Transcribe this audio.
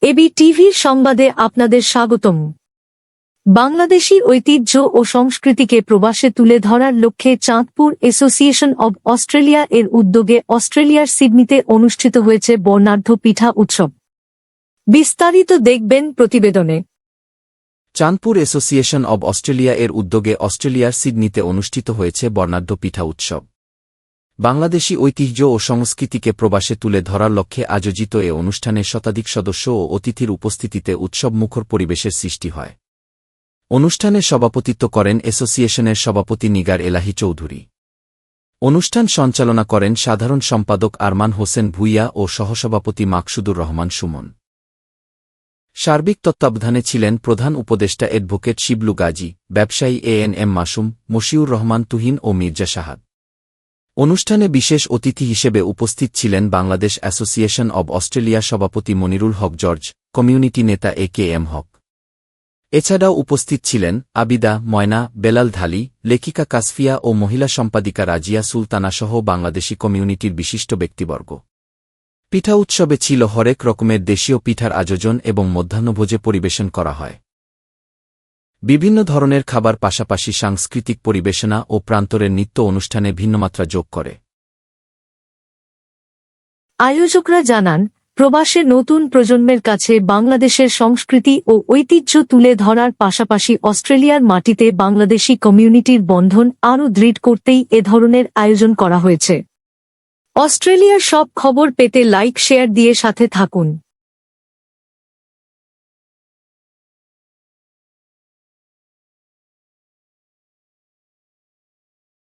AB টিভির সংবাদে আপনাদের স্বাগতম। বাংলাদেশী ঐতিহ্য ও সংস্কৃতিকে প্রবাসে তুলে ধরার লক্ষ্যে চাঁদপুর অ্যাসোসিয়েশন অব অস্ট্রেলিয়া এর উদ্যোগে অস্ট্রেলিয়ার সিডনিতে অনুষ্ঠিত হয়েছে বর্ণাঢ্য পিঠা উৎসব। বিস্তারিত দেখবেন প্রতিবেদনে। চাঁদপুর অ্যাসোসিয়েশন অব অস্ট্রেলিয়া এর উদ্যোগে অস্ট্রেলিয়ার সিডনিতে অনুষ্ঠিত হয়েছে বর্ণাঢ্য পিঠা উৎসব। বাংলাদেশী ঐতিহ্য ও সংস্কৃতিকে প্রবাসে তুলে ধরার লক্ষ্যে আয়োজিত এ অনুষ্ঠানে শতাধিক সদস্য ও অতিথির উপস্থিতিতে উৎসবমুখর পরিবেশের সৃষ্টি হয়। অনুষ্ঠানে সভাপতিত্ব করেন অ্যাসোসিয়েশনের সভাপতি নিগার এলাহি চৌধুরী। অনুষ্ঠান সঞ্চালনা করেন সাধারণ সম্পাদক আরমান হোসেন ভুইয়া ও সহসভাপতি মাকসুদুর রহমান সুমন। সার্বিক তত্ত্বাবধানে ছিলেন প্রধান উপদেষ্টা অ্যাডভোকেট শিবলু গাজী, ব্যবসায়ী ANM মাসুম, মশিউর রহমান তুহিন ও মির্জা সাহাদ। অনুষ্ঠানে বিশেষ অতিথি হিসেবে উপস্থিত ছিলেন বাংলাদেশ অ্যাসোসিয়েশন অব অস্ট্রেলিয়া সভাপতি মনিরুল হক জর্জ, কমিউনিটি নেতা AKM হক। এছাড়াও উপস্থিত ছিলেন আবিদা, ময়না, বেলাল ঢালি, লেখিকা কাসফিয়া ও মহিলা সম্পাদিকা রাজিয়া সুলতানাসহ বাংলাদেশি কমিউনিটির বিশিষ্ট ব্যক্তিবর্গ। পিঠা উৎসবে ছিল হরেক রকমের দেশীয় পিঠার আয়োজন এবং মধ্যাহ্নভোজে পরিবেশন করা হয়। বিভিন্ন ধরনের খাবার পাশাপাশি সাংস্কৃতিক পরিবেশনা ও প্রান্তরের নৃত্য অনুষ্ঠানে ভিন্নমাত্রা যোগ করে। আয়োজকরা জানান, প্রবাসে নতুন প্রজন্মের কাছে বাংলাদেশের সংস্কৃতি ও ঐতিহ্য তুলে ধরার পাশাপাশি অস্ট্রেলিয়ার মাটিতে বাংলাদেশি কমিউনিটির বন্ধন আরও দৃঢ় করতেই এ ধরনের আয়োজন করা হয়েছে। অস্ট্রেলিয়ার সব খবর পেতে লাইক শেয়ার দিয়ে সাথে থাকুন।